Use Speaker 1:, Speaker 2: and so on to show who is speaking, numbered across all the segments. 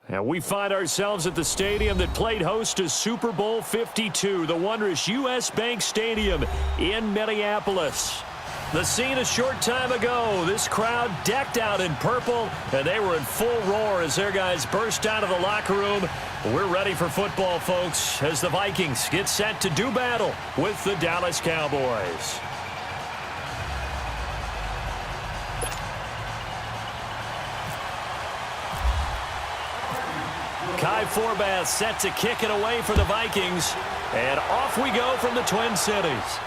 Speaker 1: And we find ourselves at the stadium that played host to Super Bowl 52, the wondrous U.S. Bank Stadium in Minneapolis. The scene a short time ago, this crowd decked out in purple, and they were in full roar as their guys burst out of the locker room. We're ready for football, folks, as the Vikings get set to do battle with the Dallas Cowboys. Kai Forbath set to kick it away for the Vikings. And off we go from the Twin Cities.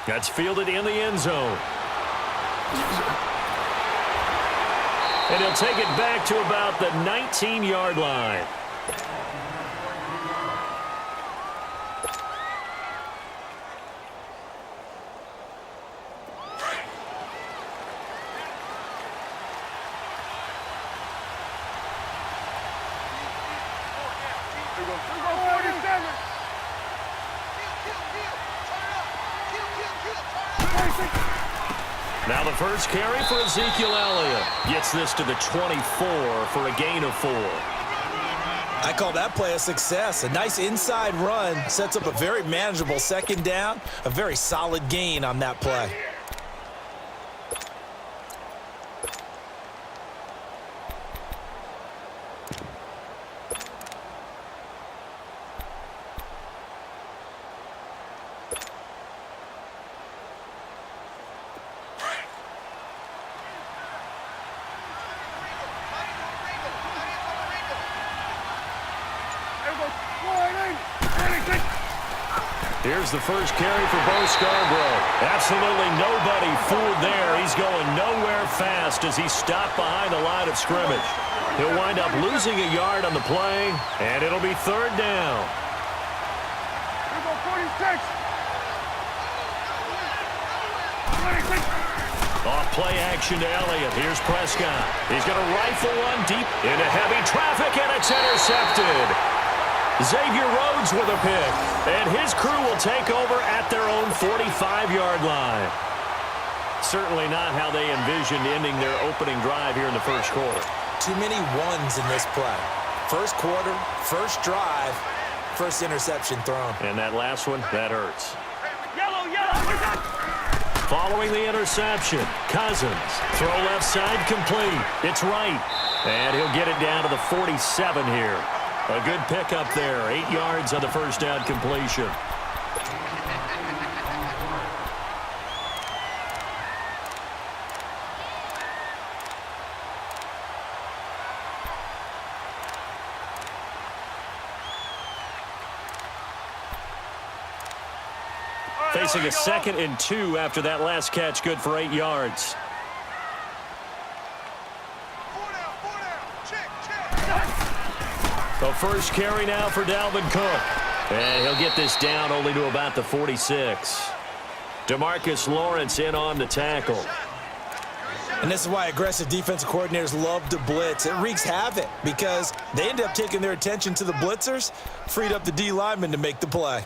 Speaker 1: That's fielded in the end zone. And he'll take it back to about the 19-yard line. Now the first carry for Ezekiel Elliott. Gets this to the 24 for a gain of 4.
Speaker 2: I call that play a success. A nice inside run sets up a very manageable second down. A very solid gain on that play.
Speaker 1: Here's the first carry for Bo Scarborough. Absolutely nobody fooled there. He's going nowhere fast as he's stopped behind the line of scrimmage. He'll wind up losing a yard on the play, and it'll be third down. Off play action to Elliott. Here's Prescott. He's going to rifle one deep into heavy traffic, and it's intercepted. Xavier Rhodes with a pick, and his crew will take over at their own 45-yard line. Certainly not how they envisioned ending their opening drive here in the first quarter.
Speaker 2: Too many ones in this play. First quarter, first drive, first interception thrown.
Speaker 1: And that last one, that hurts. Following the interception, Cousins. Throw left side complete. It's right. And he'll get it down to the 47 here. A good pickup there. 8 yards on the first down completion. Facing a 2nd and 2 after that last catch, good for 8 yards. The first carry now for Dalvin Cook. And he'll get this down only to about the 46. DeMarcus Lawrence in on the tackle.
Speaker 2: And this is why aggressive defensive coordinators love to blitz. It wreaks havoc because they end up taking their attention to the blitzers, freed up the D lineman to make the play.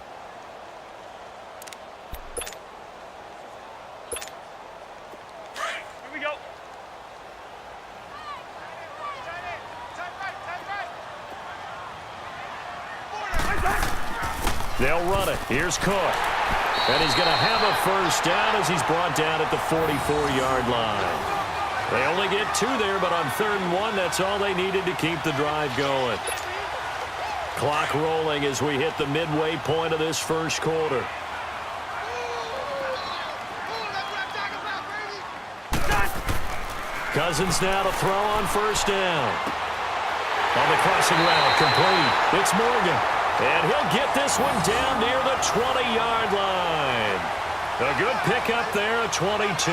Speaker 1: They'll run it. Here's Cook. And he's going to have a first down as he's brought down at the 44-yard line. They only get 2 there, but on 3rd and 1, that's all they needed to keep the drive going. Clock rolling as we hit the midway point of this first quarter. Cousins now to throw on first down. On the crossing route, complete. It's Morgan. And he'll get this one down near the 20-yard line. A good pickup there at 22.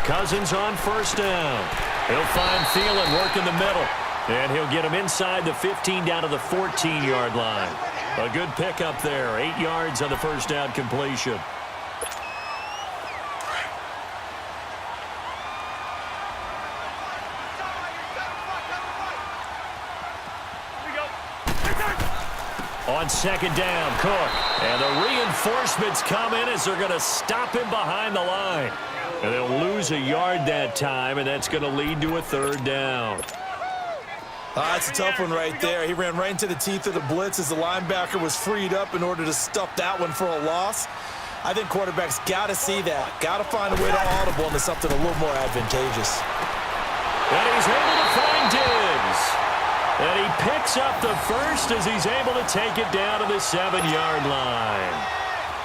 Speaker 1: Cousins on first down. He'll find Thielen work in the middle. And he'll get him inside the 15 down to the 14-yard line. A good pickup there. 8 yards on the first down completion. On second down, Cook. And the reinforcements come in as they're going to stop him behind the line. And they'll lose a yard that time, and that's going to lead to a third down.
Speaker 2: That's a tough one right there. He ran right into the teeth of the blitz as the linebacker was freed up in order to stuff that one for a loss. I think quarterbacks got to see that. Got to find a way to audible into something a little more advantageous.
Speaker 1: And he's able to find Diggs. And he picks up the first as he's able to take it down to the 7-yard line.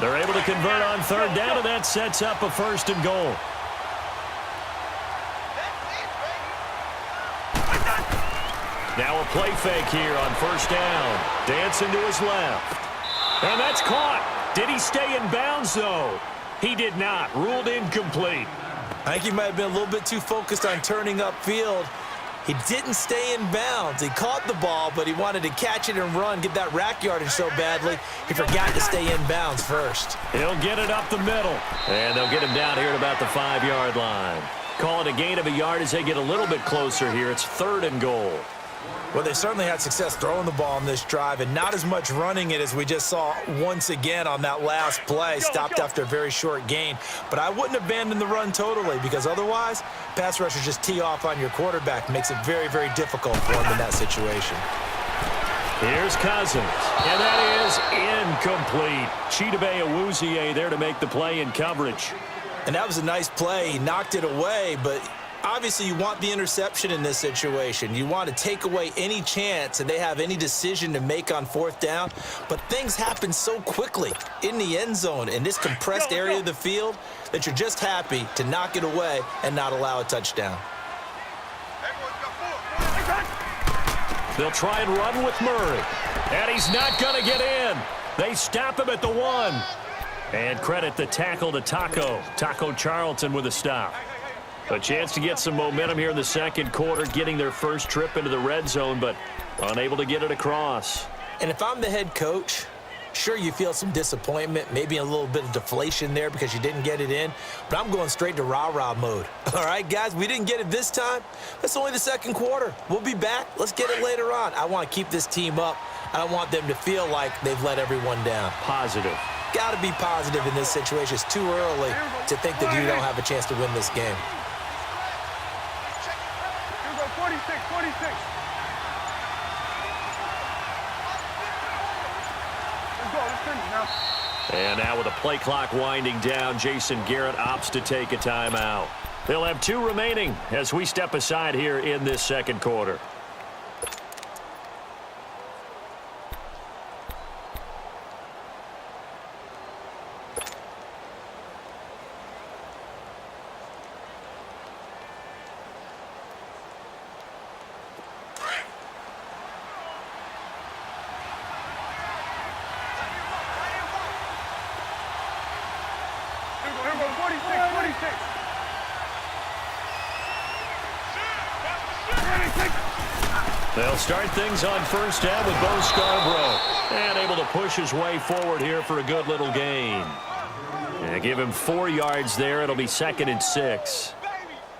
Speaker 1: They're able to convert on third down, and that sets up a first and goal. Now a play fake here on first down. Dancing to his left. And that's caught. Did he stay in bounds, though? He did not. Ruled incomplete.
Speaker 2: I think he might have been a little bit too focused on turning upfield. He didn't stay in bounds. He caught the ball, but he wanted to catch it and run, get that rack yardage so badly, he forgot to stay in bounds first.
Speaker 1: He'll get it up the middle. And they'll get him down here at about the 5-yard line. Call it a gain of a yard as they get a little bit closer here. It's third and goal.
Speaker 2: Well, they certainly had success throwing the ball on this drive and not as much running it as we just saw once again on that last play. Stopped after a very short gain. But I wouldn't abandon the run totally because otherwise, pass rushers just tee off on your quarterback. Makes it very, very difficult for him in that situation.
Speaker 1: Here's Cousins, and that is incomplete. Chidobe Awuzie there to make the play in coverage.
Speaker 2: And that was a nice play. He knocked it away, but obviously you want the interception in this situation. You want to take away any chance and they have any decision to make on fourth down. But things happen so quickly in the end zone in this compressed area of the field that you're just happy to knock it away and not allow a touchdown.
Speaker 1: They'll try and run with Murray. And he's not going to get in. They stop him at the 1. And credit the tackle to Taco Charlton with a stop. A chance to get some momentum here in the second quarter, getting their first trip into the red zone, but unable to get it across.
Speaker 2: And if I'm the head coach, sure you feel some disappointment, maybe a little bit of deflation there because you didn't get it in, but I'm going straight to rah-rah mode. All right, guys, we didn't get it this time. That's only the second quarter. We'll be back. Let's get it later on. I want to keep this team up. I don't want them to feel like they've let everyone down.
Speaker 1: Positive.
Speaker 2: Got to be positive in this situation. It's too early to think that you don't have a chance to win this game.
Speaker 3: 46. Let's finish now.
Speaker 1: And now with the play clock winding down, Jason Garrett opts to take a timeout. They'll have 2 remaining as we step aside here in this second quarter. They'll start things on first down with Bo Scarborough. And able to push his way forward here for a good little gain. And give him 4 yards there. It'll be 2nd and 6.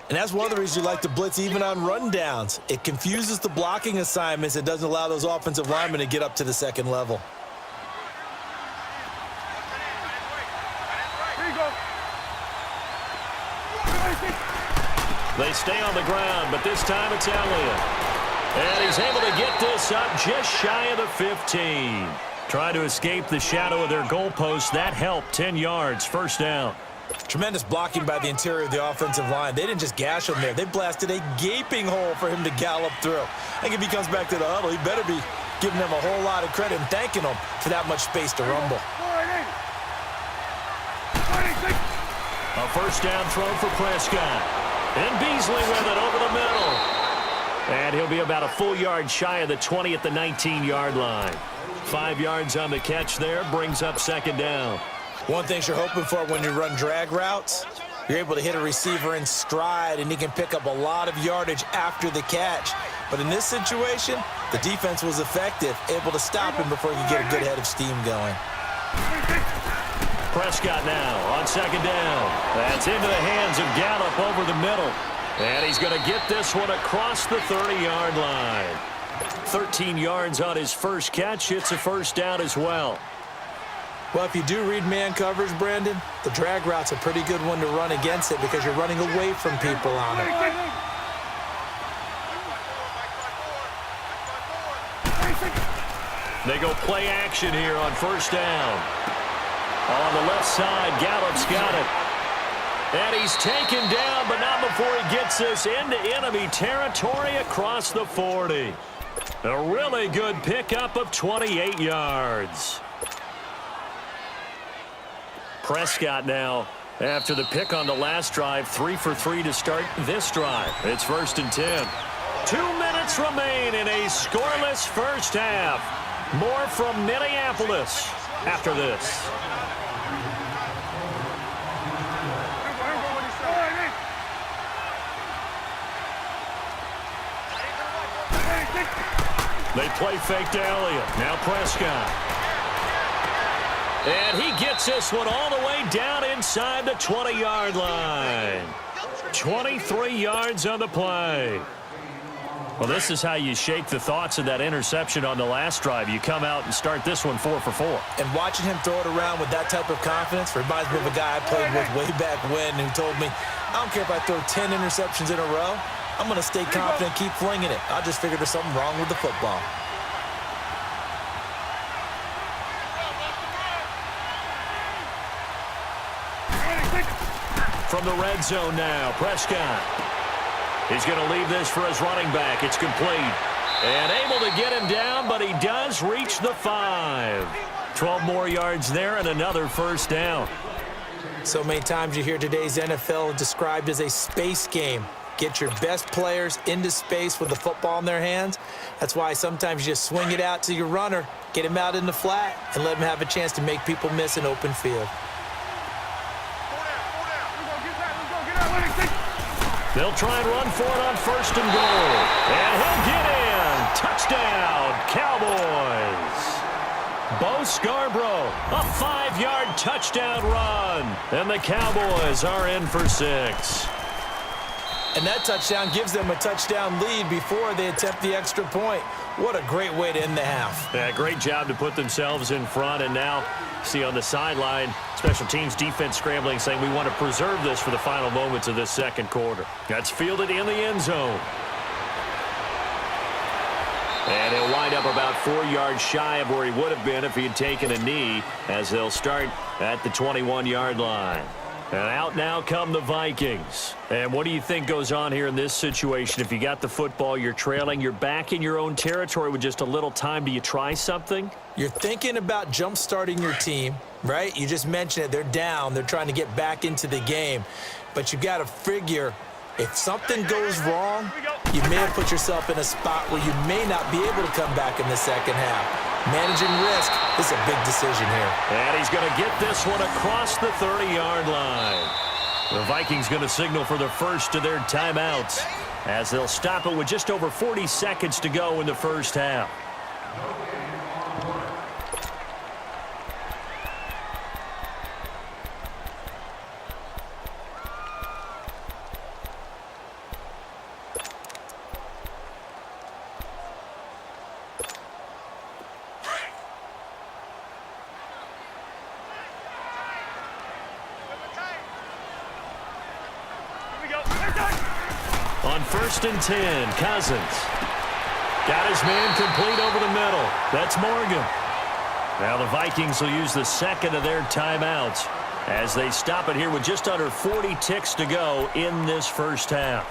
Speaker 2: And that's one of the reasons you like to blitz even on rundowns. It confuses the blocking assignments. It doesn't allow those offensive linemen to get up to the second level.
Speaker 1: They stay on the ground, but this time it's Elliott. And he's able to get this up just shy of the 15. Trying to escape the shadow of their goalpost. That helped. 10 yards, first down.
Speaker 2: Tremendous blocking by the interior of the offensive line. They didn't just gash him there. They blasted a gaping hole for him to gallop through. I think if he comes back to the huddle, he better be giving them a whole lot of credit and thanking them for that much space to rumble.
Speaker 1: A first down throw for Prescott. And Beasley with it over the middle. And he'll be about a full yard shy of the 20 at the 19-yard line. 5 yards on the catch there, brings up second down.
Speaker 2: One thing you're hoping for when you run drag routes, you're able to hit a receiver in stride, and he can pick up a lot of yardage after the catch. But in this situation, the defense was effective, able to stop him before he could get a good head of steam going.
Speaker 1: Prescott now on second down. That's into the hands of Gallup over the middle. And he's going to get this one across the 30-yard line. 13 yards on his first catch. It's a first down as well.
Speaker 2: Well, if you do read man coverage, Brandon, the drag route's a pretty good one to run against it because you're running away from people on it.
Speaker 1: They go play action here on first down. On the left side, Gallup's got it. And he's taken down, but not before he gets this into enemy territory across the 40. A really good pickup of 28 yards. Prescott now, after the pick on the last drive, 3 for 3 to start this drive. It's 1st and 10. 2 minutes remain in a scoreless first half. More from Minneapolis after this. They play fake to Elliott. Now Prescott. And he gets this one all the way down inside the 20-yard line. 23 yards on the play. Well, this is how you shake the thoughts of that interception on the last drive. You come out and start this one 4 for 4.
Speaker 2: And watching him throw it around with that type of confidence reminds me of a guy I played with way back when who told me, I don't care if I throw 10 interceptions in a row. I'm going to stay confident and keep flinging it. I just figured there's something wrong with the football.
Speaker 1: From the red zone now, Prescott. He's going to leave this for his running back. It's complete. And able to get him down, but he does reach the 5. 12 more yards there and another first down.
Speaker 2: So many times you hear today's NFL described as a space game. Get your best players into space with the football in their hands. That's why sometimes you just swing it out to your runner, get him out in the flat, and let him have a chance to make people miss an open field.
Speaker 1: They'll try and run for it on 1st and goal. And he'll get in. Touchdown, Cowboys. Bo Scarborough, a 5-yard touchdown run. And the Cowboys are in for 6.
Speaker 2: And that touchdown gives them a touchdown lead before they attempt the extra point. What a great way to end the half.
Speaker 1: Yeah, great job to put themselves in front. And now, see on the sideline, special teams defense scrambling, saying we want to preserve this for the final moments of this second quarter. That's fielded in the end zone. And he'll wind up about 4 yards shy of where he would have been if he had taken a knee, as they'll start at the 21-yard line. And out now come the Vikings. And what do you think goes on here in this situation? If you got the football, you're trailing, you're back in your own territory with just a little time. Do you try something?
Speaker 2: You're thinking about jump-starting your team, right? You just mentioned it. They're down. They're trying to get back into the game. But you've got to figure, if something goes wrong, you may have put yourself in a spot where you may not be able to come back in the second half. Managing risk is a big decision here.
Speaker 1: And he's going to get this one across the 30-yard line. The Vikings going to signal for the first of their timeouts as they'll stop it with just over 40 seconds to go in the first half. On 1st and 10, Cousins. Got his man complete over the middle. That's Morgan. Now the Vikings will use the second of their timeouts as they stop it here with just under 40 ticks to go in this first half.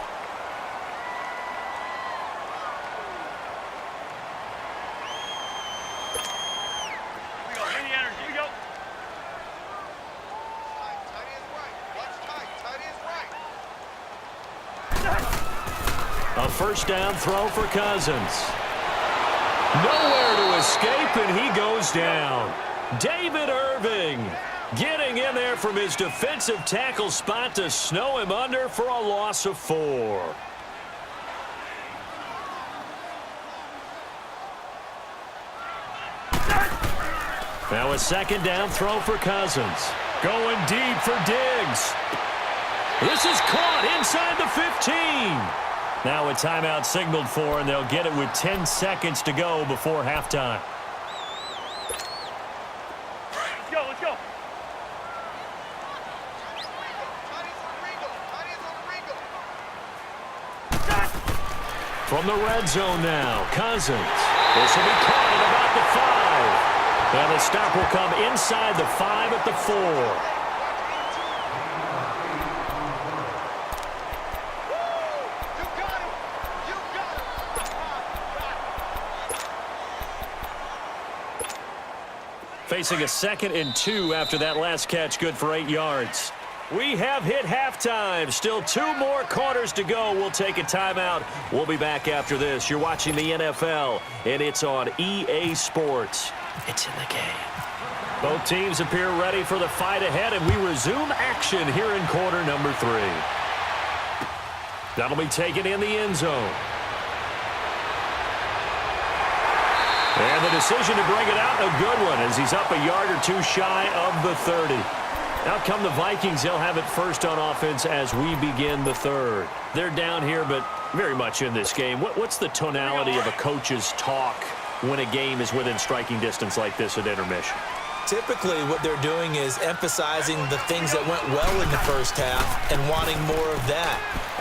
Speaker 1: A first down throw for Cousins. Nowhere to escape, and he goes down. David Irving getting in there from his defensive tackle spot to snow him under for a loss of 4. Now a second down throw for Cousins. Going deep for Diggs. This is caught inside the 15. Now a timeout signaled for, and they'll get it with 10 seconds to go before halftime.
Speaker 3: Let's go, let's go.
Speaker 1: From the red zone now, Cousins. This will be caught at about the 5. And the stop will come inside the 5 at the 4. Facing a 2nd and 2 after that last catch, good for 8 yards. We have hit halftime. Still 2 more quarters to go. We'll take a timeout. We'll be back after this. You're watching the NFL, and it's on EA Sports. It's in the game. Both teams appear ready for the fight ahead, and we resume action here in quarter number 3. That'll be taken in the end zone. And the decision to bring it out, a good one, as he's up a yard or 2 shy of the 30. Out come the Vikings. They'll have it first on offense as we begin the 3rd. They're down here, but very much in this game. What's the tonality of a coach's talk when a game is within striking distance like this at intermission?
Speaker 2: Typically, what they're doing is emphasizing the things that went well in the first half and wanting more of that.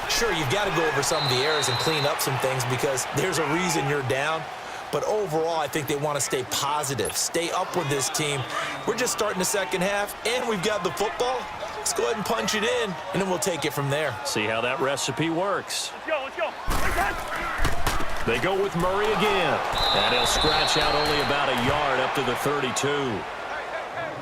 Speaker 2: Sure, you've got to go over some of the errors and clean up some things because there's a reason you're down. But overall, I think they want to stay positive, stay up with this team. We're just starting the second half, and we've got the football. Let's go ahead and punch it in, and then we'll take it from there.
Speaker 1: See how that recipe works.
Speaker 3: Let's go, let's go.
Speaker 1: They go with Murray again, and he'll scratch out only about a yard up to the 32.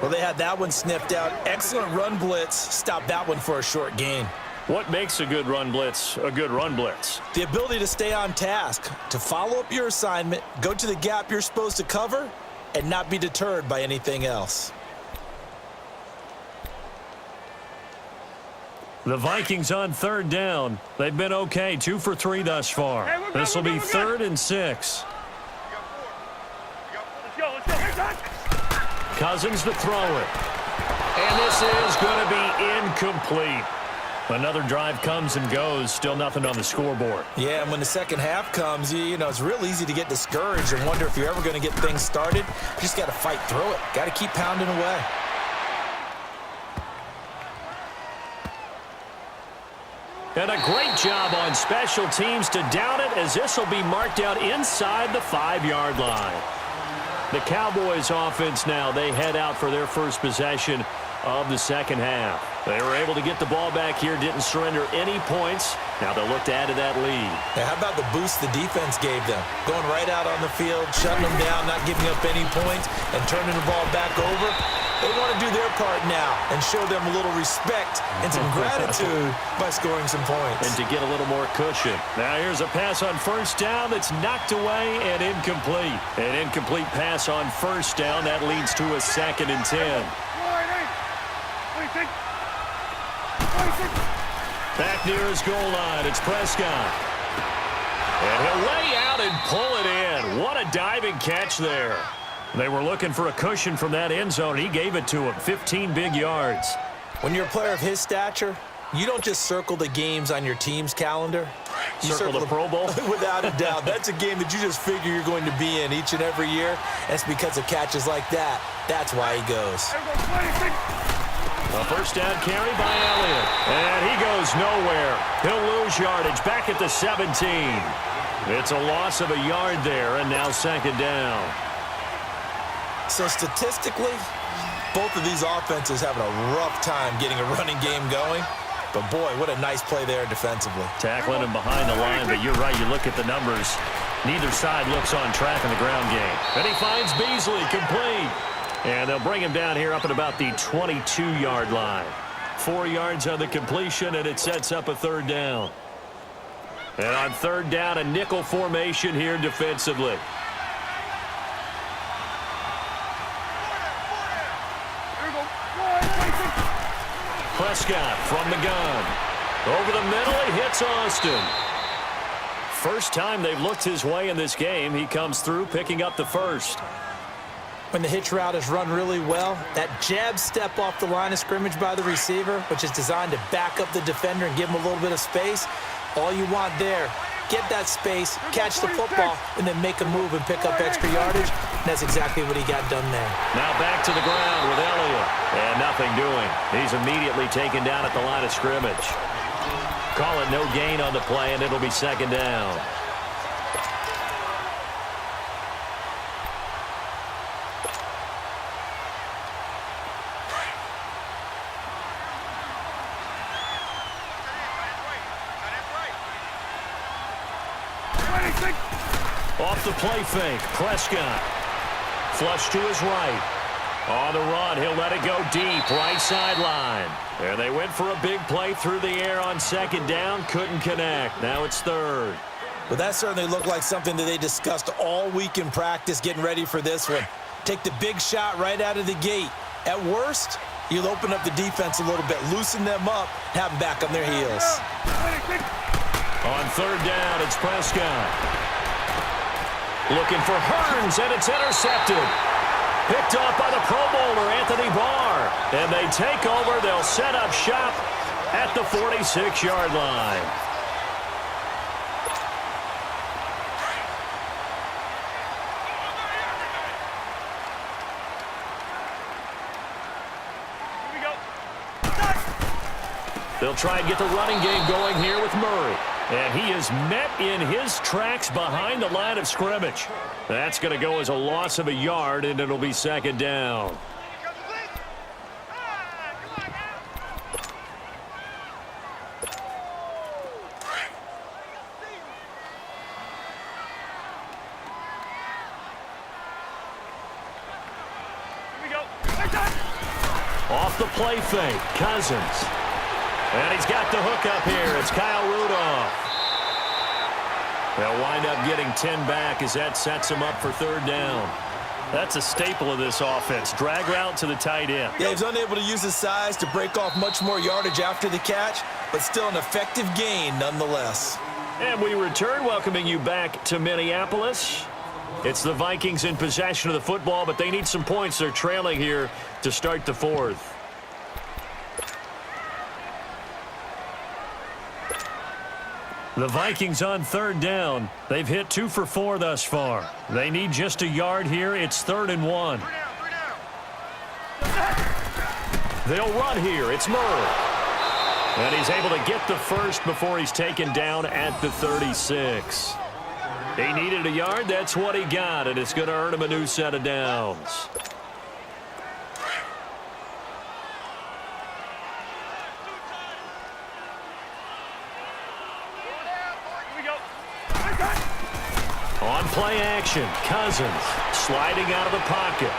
Speaker 2: Well, they had that one sniffed out. Excellent run blitz. Stop that one for a short gain.
Speaker 1: What makes a good run blitz a good run blitz?
Speaker 2: The ability to stay on task, to follow up your assignment, go to the gap you're supposed to cover, and not be deterred by anything else.
Speaker 1: The Vikings on 3rd down. They've been okay, 2 for 3 thus far.
Speaker 3: Hey,
Speaker 1: this will be 3rd and 6.
Speaker 3: Let's go, let's go.
Speaker 1: Cousins to throw it. And this is going to be incomplete. Another drive comes and goes, still nothing on the scoreboard.
Speaker 2: Yeah, and when the second half comes, you know, it's real easy to get discouraged and wonder if you're ever going to get things started. You just got to fight through it. Got to keep pounding away.
Speaker 1: And a great job on special teams to down it, as this will be marked out inside the 5-yard line. The Cowboys offense now, they head out for their first possession of the second half. They were able to get the ball back here, didn't surrender any points. Now they'll look to add to that lead.
Speaker 2: Yeah, how about the boost the defense gave them? Going right out on the field, shutting them down, not giving up any points, and turning the ball back over. They want to do their part now and show them a little respect and some gratitude by scoring some points.
Speaker 1: And to get a little more cushion. Now here's a pass on 1st down that's knocked away and incomplete. An incomplete pass on 1st down. That leads to a 2nd and 10.
Speaker 3: 26.
Speaker 1: Back near his goal line, it's Prescott. And he'll lay out and pull it in. What a diving catch there. They were looking for a cushion from that end zone. He gave it to him, 15 big yards.
Speaker 2: When you're a player of his stature, you don't just circle the games on your team's calendar. You
Speaker 1: Circle the Pro Bowl?
Speaker 2: Without a doubt. That's a game that you just figure you're going to be in each and every year. And it's because of catches like that. That's why he goes.
Speaker 1: A 1st down carry by Elliott. And he goes nowhere. He'll lose yardage back at the 17. It's a loss of a yard there, and now 2nd down.
Speaker 2: So statistically, both of these offenses having a rough time getting a running game going. But, boy, what a nice play there defensively.
Speaker 1: Tackling him behind the line, but you're right. You look at the numbers. Neither side looks on track in the ground game. And he finds Beasley complete. And they'll bring him down here up at about the 22-yard line. 4 yards on the completion, and it sets up a 3rd down. And on 3rd down, a nickel formation here defensively. Prescott from the gun. Over the middle, he hits Austin. First time they've looked his way in this game. He comes through, picking up the 1st.
Speaker 2: When the hitch route is run really well, that jab step off the line of scrimmage by the receiver, which is designed to back up the defender and give him a little bit of space, all you want there get that space, catch the football, and then make a move and pick up extra yardage. And that's exactly what he got done there.
Speaker 1: Now back to the ground with Elliott. And nothing doing. He's immediately taken down at the line of scrimmage. Call it no gain on the play, and it'll be second down. Off the play fake, Prescott. Flush to his right. On the run, he'll let it go deep, right sideline. And they went for a big play through the air on second down, couldn't connect. Now it's third.
Speaker 2: Well, that certainly looked like something that they discussed all week in practice getting ready for this one. Take the big shot right out of the gate. At worst, you'll open up the defense a little bit, loosen them up, have them back on their heels.
Speaker 1: On third down, it's Prescott. Looking for Hearns, and it's intercepted. Picked off by the Pro Bowler, Anthony Barr. And they take over. They'll set up shop at the 46-yard line. They'll try and get the running game going here with Murray. And he is met in his tracks behind the line of scrimmage. That's going to go as a loss of a yard, and it'll be second down. Off the play fake, Cousins. And he's got the hook up here. It's Kyle Rudolph. They'll wind up getting 10 back as that sets him up for third down. That's a staple of this offense. Drag route to the tight end.
Speaker 2: Yeah, he's unable to use his size to break off much more yardage after the catch, but still an effective gain nonetheless.
Speaker 1: And we return, welcoming you back to Minneapolis. It's the Vikings in possession of the football, but they need some points. They're trailing here to start the fourth. The Vikings on third down. They've hit 2 for 4 thus far. They need just a yard here. It's 3rd and 1. They'll run here. It's Murray. And he's able to get the first before he's taken down at the 36. He needed a yard. That's what he got, and it's going to earn him a new set of downs. On play action, Cousins sliding out of the pocket.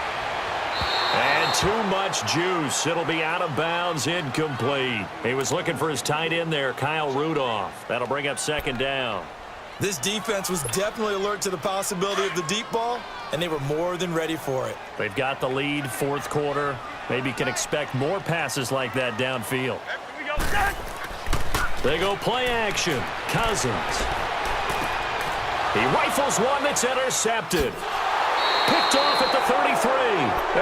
Speaker 1: And too much juice. It'll be out of bounds, incomplete. He was looking for his tight end there, Kyle Rudolph. That'll bring up second down.
Speaker 2: This defense was definitely alert to the possibility of the deep ball, and they were more than ready for it.
Speaker 1: They've got the lead, fourth quarter. Maybe can expect more passes like that downfield. They go play action, Cousins. He rifles one that's intercepted. Picked off at the 33.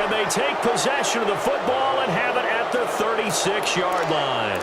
Speaker 1: And they take possession of the football and have it at the 36-yard line.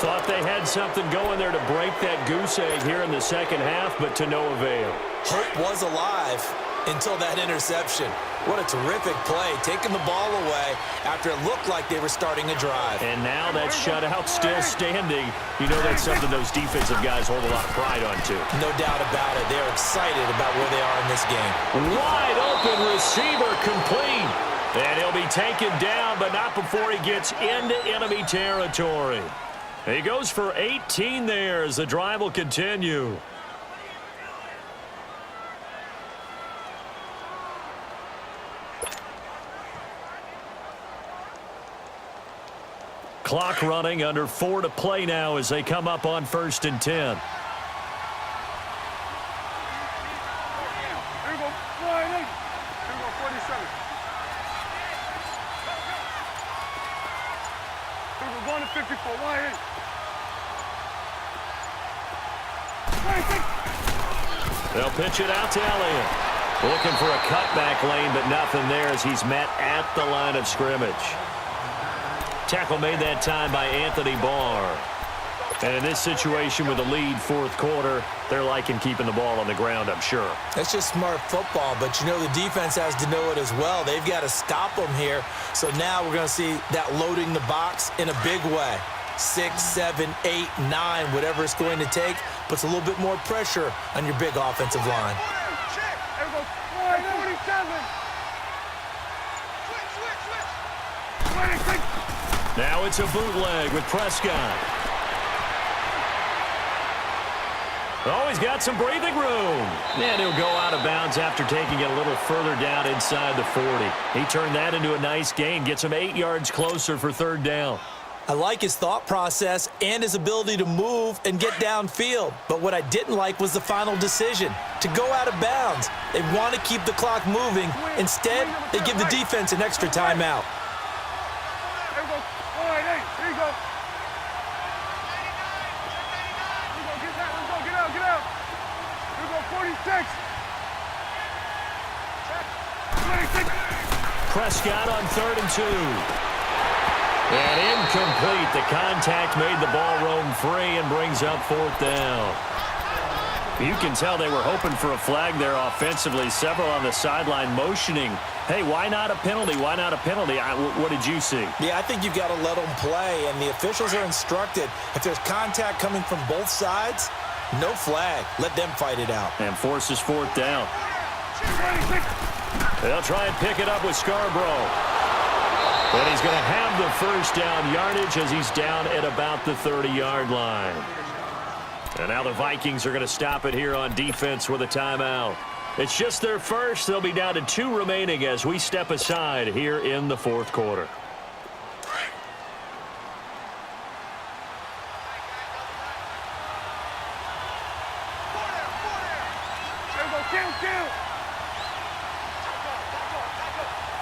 Speaker 1: Thought they had something going there to break that goose egg here in the second half, but to no avail.
Speaker 2: Hope was alive until that interception. What a terrific play, taking the ball away after it looked like they were starting a drive.
Speaker 1: And now that shutout still standing. You know that's something those defensive guys hold a lot of pride on, too.
Speaker 2: No doubt about it. They're excited about where they are in this game.
Speaker 1: Wide open receiver complete. And he'll be taken down, but not before he gets into enemy territory. He goes for 18 there as the drive will continue. Clock running, under 4 to play now as they come up on 1st and 10.
Speaker 3: Here we go, 47. Here we go, going to 54, wide 8.
Speaker 1: They'll pitch it out to Elliott. Looking for a cutback lane, but nothing there as he's met at the line of scrimmage. Tackle made that time by Anthony Barr. And in this situation with a lead fourth quarter, they're liking keeping the ball on the ground, I'm sure.
Speaker 2: That's just smart football, but you know the defense has to know it as well. They've got to stop them here. So now we're going to see that loading the box in a big way. 6, 7, 8, 9, whatever it's going to take, puts a little bit more pressure on your big offensive line.
Speaker 3: There goes 47. Switch. 26.
Speaker 1: Now it's a bootleg with Prescott. Oh, he's got some breathing room. And he'll go out of bounds after taking it a little further down inside the 40. He turned that into a nice gain, gets him 8 yards closer for third down.
Speaker 2: I like his thought process and his ability to move and get downfield. But what I didn't like was the final decision, to go out of bounds. They want to keep the clock moving. Instead, they give the defense an extra timeout.
Speaker 3: There goes 48. Here you go. Get that. Let's go. Get out. Here we go. 46. 26.
Speaker 1: Prescott on 3rd and 2. And incomplete. The contact made the ball roam free and brings up fourth down. You can tell they were hoping for a flag there offensively. Several on the sideline motioning, hey, why not a penalty? Why not a penalty? What did you see?
Speaker 2: Yeah, I think you've got to let them play, and the officials are instructed. If there's contact coming from both sides, no flag. Let them fight it out.
Speaker 1: And forces fourth down.
Speaker 3: 26.
Speaker 1: They'll try and pick it up with Scarborough. But he's going to have the first down yardage as he's down at about the 30-yard line. And now the Vikings are going to stop it here on defense with a timeout. It's just their first. They'll be down to 2 remaining as we step aside here in the fourth quarter.
Speaker 3: There we go. Kill.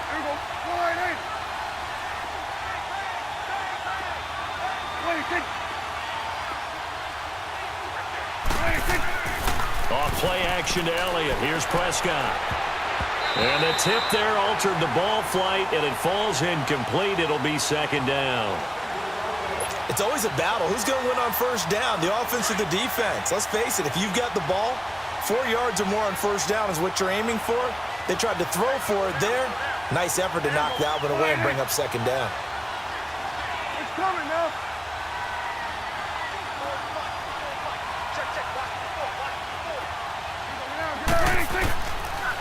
Speaker 3: There we go. 48. 26. 26.
Speaker 1: Off play action to Elliott. Here's Prescott. And the tip there altered the ball flight, and it falls incomplete. It'll be second down.
Speaker 2: It's always a battle. Who's going to win on first down, the offense or the defense? Let's face it, if you've got the ball, 4 yards or more on first down is what you're aiming for. They tried to throw for it there. Nice effort to knock that one away and bring up second down.
Speaker 3: It's coming now.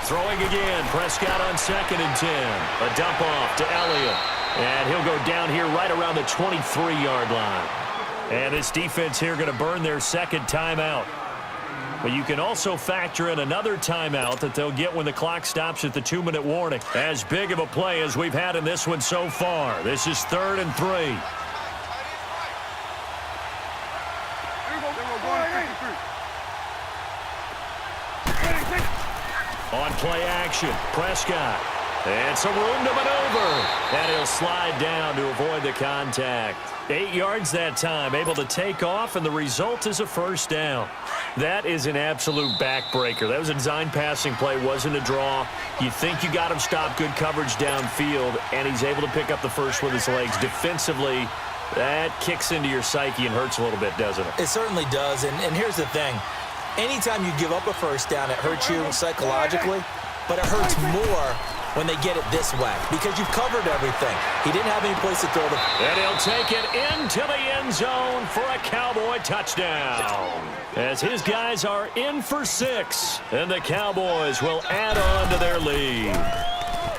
Speaker 1: Throwing again. Prescott on 2nd and 10. A dump off to Elliott. And he'll go down here right around the 23-yard line. And this defense here going to burn their second timeout. But you can also factor in another timeout that they'll get when the clock stops at the 2-minute warning. As big of a play as we've had in this one so far. This is 3rd and 3. On play action, Prescott. And some room to maneuver. And he'll slide down to avoid the contact. 8 yards that time, able to take off, and the result is a first down. That is an absolute backbreaker. That was a design passing play, wasn't a draw. You think you got him stopped, good coverage downfield, and he's able to pick up the first with his legs. Defensively, that kicks into your psyche and hurts a little bit, doesn't it?
Speaker 2: It certainly does, and here's the thing. Anytime you give up a first down, it hurts you psychologically, but it hurts more when they get it this way because you've covered everything. He didn't have any place to throw the...
Speaker 1: And he'll take it into the end zone for a Cowboy touchdown. As his guys are in for 6, and the Cowboys will add on to their lead.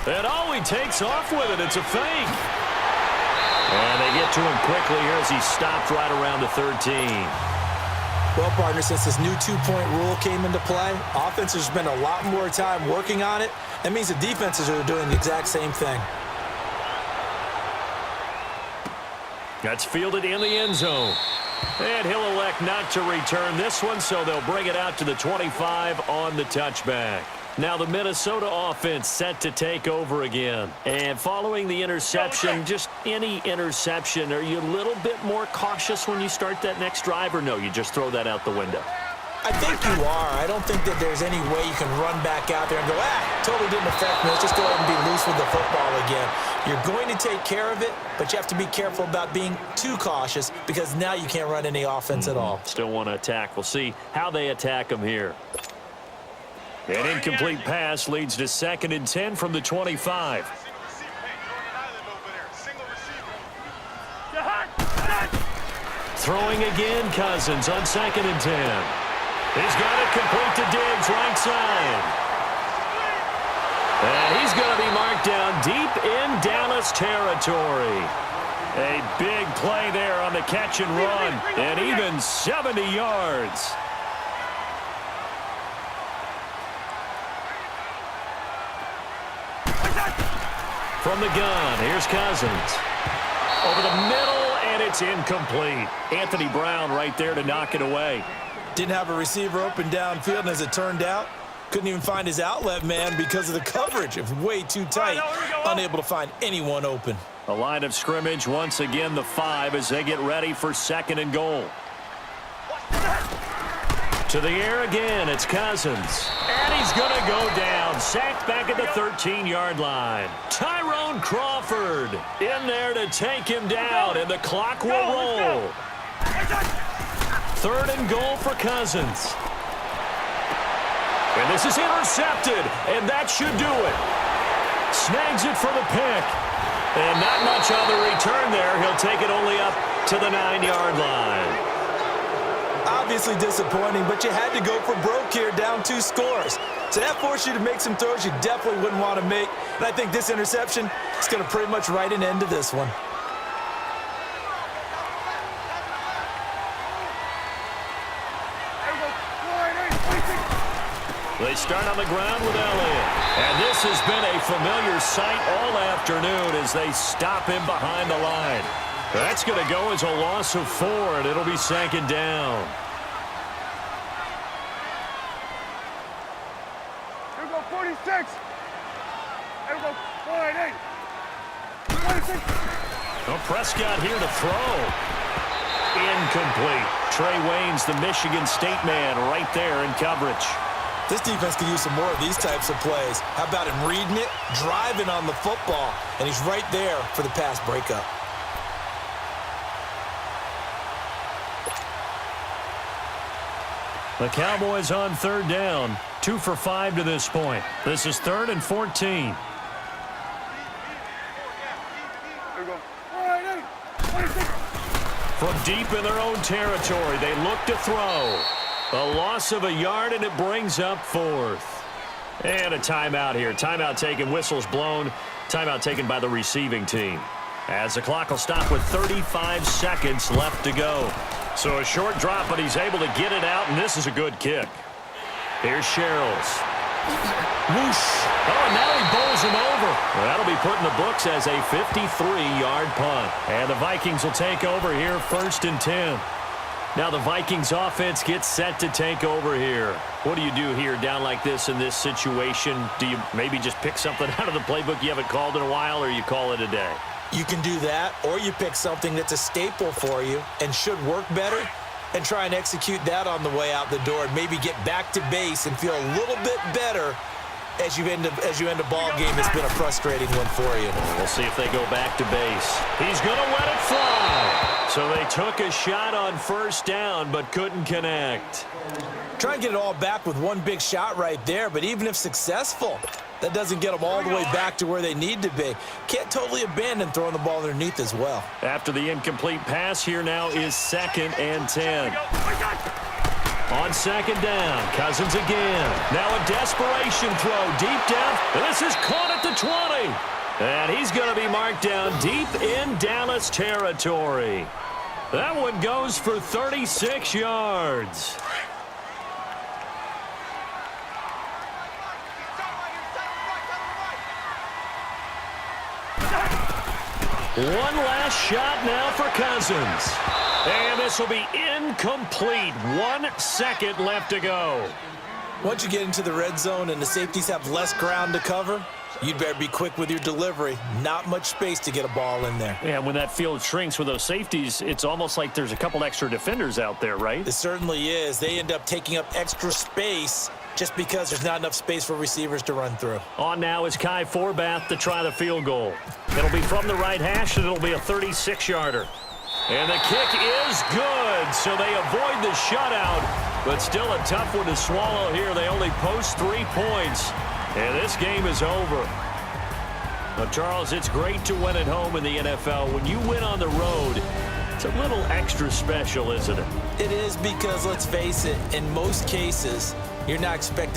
Speaker 1: And he takes off with it. It's a fake. And they get to him quickly here as he stopped right around the 13.
Speaker 2: Well, partner, since this new 2-point rule came into play, offenses spend a lot more time working on it. That means the defenses are doing the exact same thing.
Speaker 1: That's fielded in the end zone. And he'll elect not to return this one, so they'll bring it out to the 25 on the touchback. Now the Minnesota offense set to take over again. And following the interception, just any interception, are you a little bit more cautious when you start that next drive, or no, you just throw that out the window?
Speaker 2: I think you are. I don't think that there's any way you can run back out there and go, totally didn't affect me. Let's just go ahead and be loose with the football again. You're going to take care of it, but you have to be careful about being too cautious because now you can't run any offense at all.
Speaker 1: Still want to attack. We'll see how they attack him here. An incomplete pass leads to 2nd and 10 from the 25. Throwing again, Cousins on 2nd and 10. He's got it complete to Diggs, right side. And he's going to be marked down deep in Dallas territory. A big play there on the catch and run, and even 70 yards. From the gun, here's Cousins. Over the middle, and it's incomplete. Anthony Brown right there to knock it away.
Speaker 2: Didn't have a receiver open downfield, and as it turned out, couldn't even find his outlet man because of the coverage. It was way too tight, unable to find anyone open.
Speaker 1: A line of scrimmage, once again the 5 as they get ready for 2nd and goal. To the air again, it's Cousins. And he's going to go down. Sacked back at the 13-yard line. Tyrone Crawford in there to take him down, and the clock will roll. 3rd and goal for Cousins. And this is intercepted, and that should do it. Snags it for the pick. And not much on the return there. He'll take it only up to the 9-yard line.
Speaker 2: Obviously disappointing, but you had to go for broke here, down 2 scores. So that forced you to make some throws you definitely wouldn't want to make. And I think this interception is going to pretty much write an end to this one.
Speaker 1: They start on the ground with Elliott. And this has been a familiar sight all afternoon as they stop him behind the line. That's going to go as a loss of 4, and it'll be 2nd down.
Speaker 3: Here we go, 46. Here we go, 48. 46.
Speaker 1: Well, Prescott here to throw. Incomplete. Trey Waynes, the Michigan State man, right there in coverage.
Speaker 2: This defense could use some more of these types of plays. How about him reading it, driving on the football, and he's right there for the pass breakup.
Speaker 1: The Cowboys on 3rd down. 2 for 5 to this point. This is 3rd and 14.
Speaker 3: Here we go, 48. 26.
Speaker 1: From deep in their own territory, they look to throw. A loss of a yard, and it brings up 4th. And a timeout here. Timeout taken, whistles blown. Timeout taken by the receiving team. As the clock will stop with 35 seconds left to go. So a short drop, but he's able to get it out, and this is a good kick. Here's Sherrills. Whoosh. Oh, and now he bowls him over. Well, that'll be put in the books as a 53-yard punt. And the Vikings will take over here, 1st and 10. Now the Vikings offense gets set to take over here. What do you do here down like this in this situation? Do you maybe just pick something out of the playbook you haven't called in a while, or you call it a day?
Speaker 2: You can do that, or you pick something that's a staple for you and should work better and try and execute that on the way out the door and maybe get back to base and feel a little bit better as you end a ball game that's been a frustrating one for you.
Speaker 1: We'll see if they go back to base. He's going to let it fly. So they took a shot on 1st down but couldn't connect.
Speaker 2: Try and get it all back with one big shot right there, but even if successful, that doesn't get them all the way back to where they need to be. Can't totally abandon throwing the ball underneath as well.
Speaker 1: After the incomplete pass, here now is 2nd and 10. On 2nd down, Cousins again. Now a desperation throw deep down. This is caught at the 20. And he's going to be marked down deep in Dallas territory. That one goes for 36 yards. One last shot now for Cousins. And this will be incomplete. 1 second left to go.
Speaker 2: Once you get into the red zone and the safeties have less ground to cover, You'd better be quick with your delivery. Not much space to get a ball in there.
Speaker 1: Yeah, when that field shrinks with those safeties, it's almost like there's a couple extra defenders out there, right?
Speaker 2: It certainly is. They end up taking up extra space just because there's not enough space for receivers to run through.
Speaker 1: On now is Kai Forbath to try the field goal. It'll be from the right hash, and it'll be a 36-yarder. And the kick is good, so they avoid the shutout, but still a tough one to swallow here. They only post 3 points, and this game is over. Now, Charles, it's great to win at home in the NFL. When you win on the road, it's a little extra special, isn't it?
Speaker 2: It is because, let's face it, in most cases, you're not expected